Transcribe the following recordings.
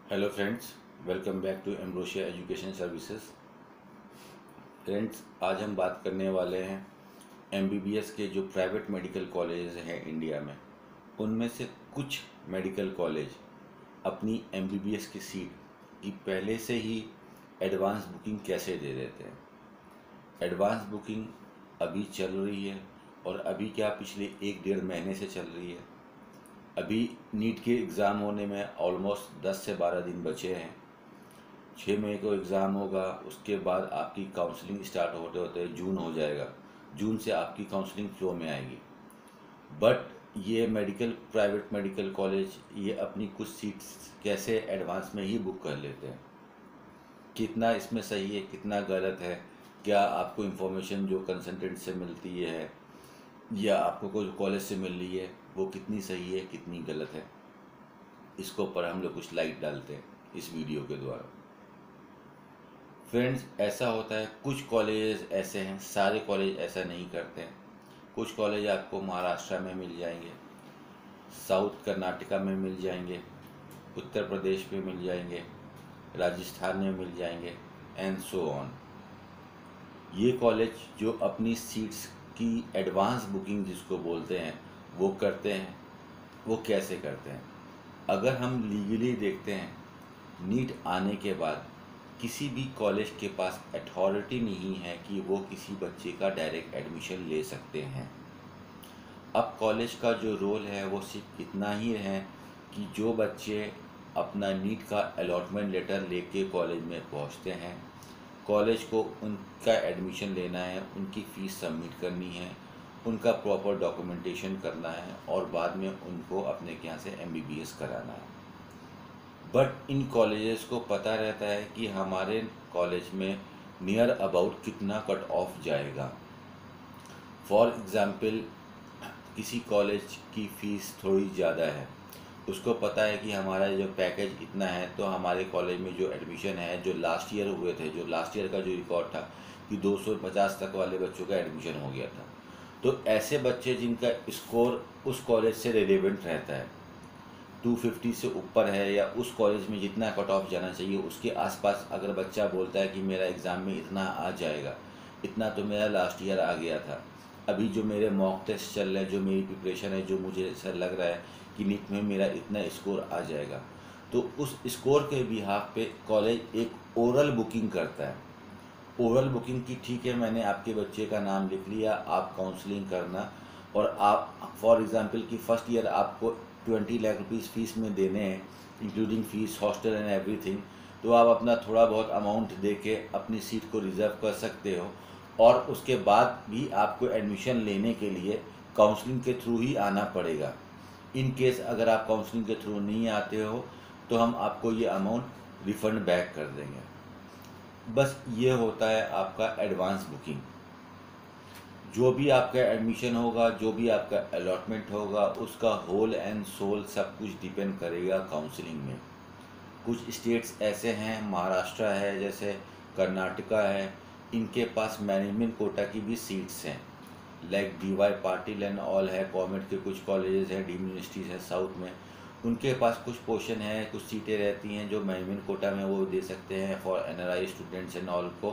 Hello friends, welcome back to Ambrosia education services. Friends, आज हम बात करने वाले हैं एमबीबीएस के जो प्राइवेट मेडिकल कॉलेज हैं इंडिया में, उनमें से कुछ मेडिकल कॉलेज अपनी एमबीबीएस की सीट की पहले से ही एडवांस बुकिंग कैसे दे देते हैं। एडवांस बुकिंग अभी चल रही है और अभी क्या पिछले 1-1.5 महीने से चल रही है। अभी नीट के एग्ज़ाम होने में ऑलमोस्ट 10 से 12 दिन बचे हैं। 6 मई को एग्ज़ाम होगा, उसके बाद आपकी काउंसलिंग स्टार्ट होते होते जून हो जाएगा। जून से आपकी काउंसलिंग फ्लो में आएगी। बट ये प्राइवेट मेडिकल कॉलेज ये अपनी कुछ सीट्स कैसे एडवांस में ही बुक कर लेते हैं। कितना इसमें सही है, कितना गलत है, क्या आपको इन्फॉर्मेशन जो कंसल्टेंट से मिलती है या आपको कोई कॉलेज से मिल रही है वो कितनी सही है, कितनी गलत है, इसके ऊपर हम लोग कुछ लाइट डालते हैं इस वीडियो के द्वारा। फ्रेंड्स, ऐसा होता है, कुछ कॉलेजेस ऐसे हैं, सारे कॉलेज ऐसा नहीं करते हैं। कुछ कॉलेज आपको महाराष्ट्र में मिल जाएंगे, साउथ कर्नाटका में मिल जाएंगे, उत्तर प्रदेश में मिल जाएंगे, राजस्थान में मिल जाएंगे एंड सो ऑन। ये कॉलेज जो अपनी सीट्स की एडवांस बुकिंग जिसको बोलते हैं वो करते हैं। वो कैसे करते हैं? अगर हम लीगली देखते हैं, नीट आने के बाद किसी भी कॉलेज के पास अथॉरिटी नहीं है कि वो किसी बच्चे का डायरेक्ट एडमिशन ले सकते हैं। अब कॉलेज का जो रोल है वो सिर्फ इतना ही है कि जो बच्चे अपना नीट का अलॉटमेंट लेटर लेके कॉलेज में पहुंचते हैं, कॉलेज को उनका एडमिशन लेना है, उनकी फ़ीस सबमिट करनी है, उनका प्रॉपर डॉक्यूमेंटेशन करना है और बाद में उनको अपने के यहाँ से एमबीबीएस कराना है। बट इन कॉलेजेस को पता रहता है कि हमारे कॉलेज में नियर अबाउट कितना कट ऑफ जाएगा। फॉर एग्ज़ाम्पल, किसी कॉलेज की फ़ीस थोड़ी ज़्यादा है, उसको पता है कि हमारा जो पैकेज इतना है, तो हमारे कॉलेज में जो एडमिशन है, जो लास्ट ईयर हुए थे, जो लास्ट ईयर का जो रिकॉर्ड था कि 250 तक वाले बच्चों का एडमिशन हो गया था, तो ऐसे बच्चे जिनका स्कोर उस कॉलेज से रिलेवेंट रहता है, 250 से ऊपर है या उस कॉलेज में जितना कट ऑफ जाना चाहिए उसके आसपास, अगर बच्चा बोलता है कि मेरा एग्ज़ाम में इतना आ जाएगा, इतना तो मेरा लास्ट ईयर आ गया था, अभी जो मेरे मॉक टेस्ट चल रहे हैं, जो मेरी प्रिपरेशन है, जो मुझे ऐसा लग रहा है कि नीट में मेरा इतना स्कोर आ जाएगा, तो उस स्कोर के बिहाफ पे कॉलेज एक ओरल बुकिंग करता है। ओरल बुकिंग की, ठीक है, मैंने आपके बच्चे का नाम लिख लिया, आप काउंसलिंग करना, और आप फॉर एग्ज़ाम्पल कि फ़र्स्ट ईयर आपको 20 लाख रुपीज़ फ़ीस में देने हैं, including fees, hostel and everything, तो आप अपना थोड़ा बहुत अमाउंट दे के अपनी सीट को रिज़र्व कर सकते हो। और उसके बाद भी आपको एडमिशन लेने के लिए काउंसलिंग के थ्रू ही आना पड़ेगा। इन केस अगर आप काउंसलिंग के थ्रू नहीं आते हो तो हम आपको ये अमाउंट रिफ़ंड बैक कर देंगे। बस ये होता है आपका एडवांस बुकिंग। जो भी आपका एडमिशन होगा, जो भी आपका अलॉटमेंट होगा, उसका होल एंड सोल सब कुछ डिपेंड करेगा काउंसलिंग में। कुछ स्टेट्स ऐसे हैं, महाराष्ट्र है, जैसे कर्नाटका है, इनके पास मैनेजमेंट कोटा की भी सीट्स हैं, like DY Patil and all है, कॉमेट के कुछ कॉलेजेस हैं, डीम्ड यूनिवर्सिटीज़ हैं साउथ में, उनके पास कुछ पोर्शन है, कुछ सीटें रहती हैं जो मैनेजमेंट कोटा में वो दे सकते हैं for NRI students and all को।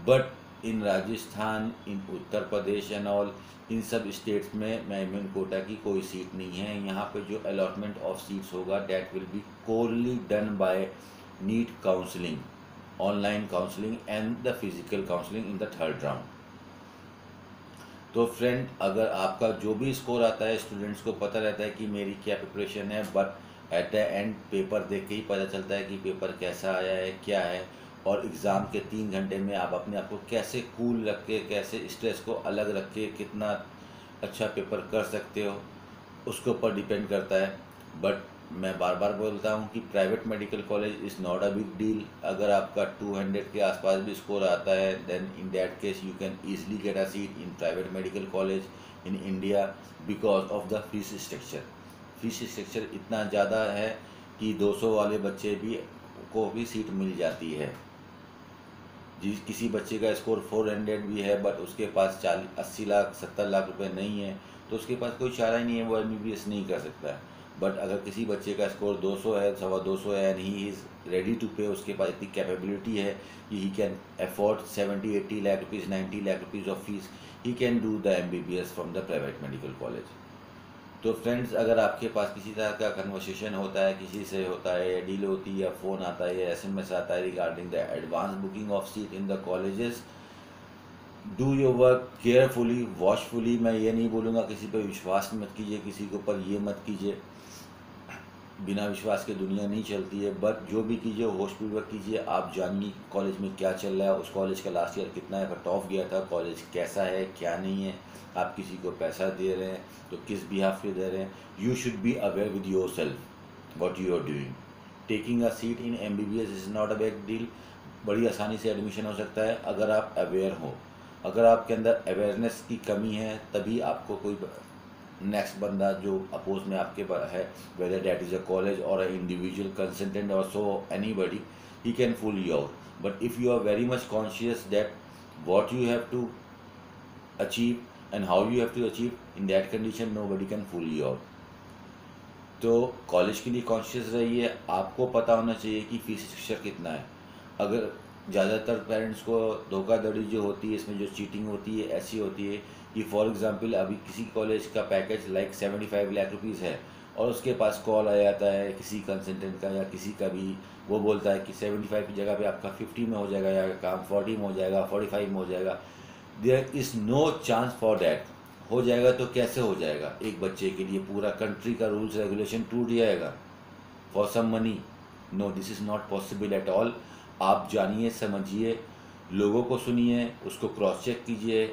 But in Rajasthan, in Uttar Pradesh and all, इन सब स्टेट्स में मैनेजमेंट कोटा की कोई सीट नहीं है। यहाँ पे जो अलॉटमेंट ऑफ सीट्स होगा that will be corely done by NEET counselling, online counselling and the physical counselling in the third round. तो फ्रेंड, अगर आपका जो भी स्कोर आता है, स्टूडेंट्स को पता रहता है कि मेरी क्या प्रिपरेशन है, but at the end paper देख के ही पता चलता है कि पेपर कैसा आया है, क्या है, और एग्ज़ाम के 3 घंटे में आप अपने आप को कैसे कूल रख के, कैसे स्ट्रेस को अलग रख के कितना अच्छा पेपर कर सकते हो, उसके ऊपर डिपेंड करता है। बट मैं बार बार बोलता हूँ कि private medical college is not a big deal. अगर आपका 200 के आसपास भी स्कोर आता है, then in that case you can easily get a seat in private medical college in India because of the fees structure. Fees structure इतना ज़्यादा है कि 200 वाले बच्चे भी को भी सीट मिल जाती है। जिस किसी बच्चे का स्कोर 400 भी है बट उसके पास 80 लाख 70 लाख रुपए नहीं है, तो उसके पास कोई चारा ही नहीं है, वो MBBS नहीं कर सकता है। बट अगर किसी बच्चे का स्कोर 200 है, 250 है and he is ready to pay, उसके पास इतनी कैपेबिलिटी है कि he can afford 70-80 lakh rupees, 90 lakh rupees of fees, he can do the MBBS from the private medical college. तो फ्रेंड्स, अगर आपके पास किसी तरह का कन्वर्सेशन होता है, किसी से होता है, या डील होती है, या फ़ोन आता है, या SMS आता है regarding the advance booking of seat in the colleges, do your work carefully, watchfully. मैं ये नहीं बोलूँगा किसी पर विश्वास मत कीजिए, किसी के ऊपर ये मत कीजिए, बिना विश्वास के दुनिया नहीं चलती है। बट जो भी कीजिए होशपूर्वक कीजिए। आप जानिए कॉलेज में क्या चल रहा है, उस कॉलेज का लास्ट ईयर कितना कट ऑफ गया था, कॉलेज कैसा है क्या नहीं है, आप किसी को पैसा दे रहे हैं तो किस बिहाफ पे दे रहे हैं। You should be aware with yourself what you are doing. Taking a seat in MBBS is not a big deal. बड़ी आसानी से एडमिशन हो सकता है अगर आप अवेयर हो। अगर आपके अंदर अवेयरनेस की कमी है तभी आपको कोई नेक्स्ट बंदा जो अपोज में आपके है, whether that is a college or a individual consultant or so anybody, he can fool you out. But if you are very much conscious that what you have to achieve and how you have to achieve, in that condition nobody can fool you out। तो college के लिए conscious रहिए। आपको पता होना चाहिए कि fees structure कितना है। अगर ज़्यादातर पेरेंट्स को धोखाधड़ी जो होती है, इसमें जो चीटिंग होती है ऐसी होती है कि फॉर एग्जांपल अभी किसी कॉलेज का पैकेज लाइक 75 लाख रुपीज़ है और उसके पास कॉल आ जाता है किसी कंसल्टेंट का या किसी का भी, वो बोलता है कि 75 की जगह पे आपका 50 में हो जाएगा, या काम 40 में हो जाएगा, 45 में हो जाएगा। There is no chance for that. हो जाएगा तो कैसे हो जाएगा? एक बच्चे के लिए पूरा कंट्री का रूल्स रेगुलेशन टूट जाएगा for some money. No, this is not possible at all. आप जानिए, समझिए, लोगों को सुनिए, उसको क्रॉस चेक कीजिए।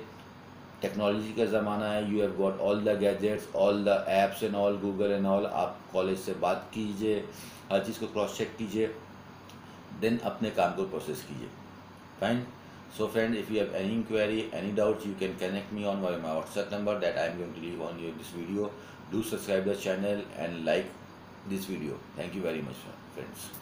टेक्नोलॉजी का ज़माना है, you have got all the gadgets, all the apps and all, Google and all. आप कॉलेज से बात कीजिए, हर चीज़ को क्रॉस चेक कीजिए, देन अपने काम को प्रोसेस कीजिए। Fine. So friend, if you have any inquiry, any doubts, you can connect me on my WhatsApp number that I am going to leave on this video. Do subscribe the channel and like this video. Thank you very much, friends.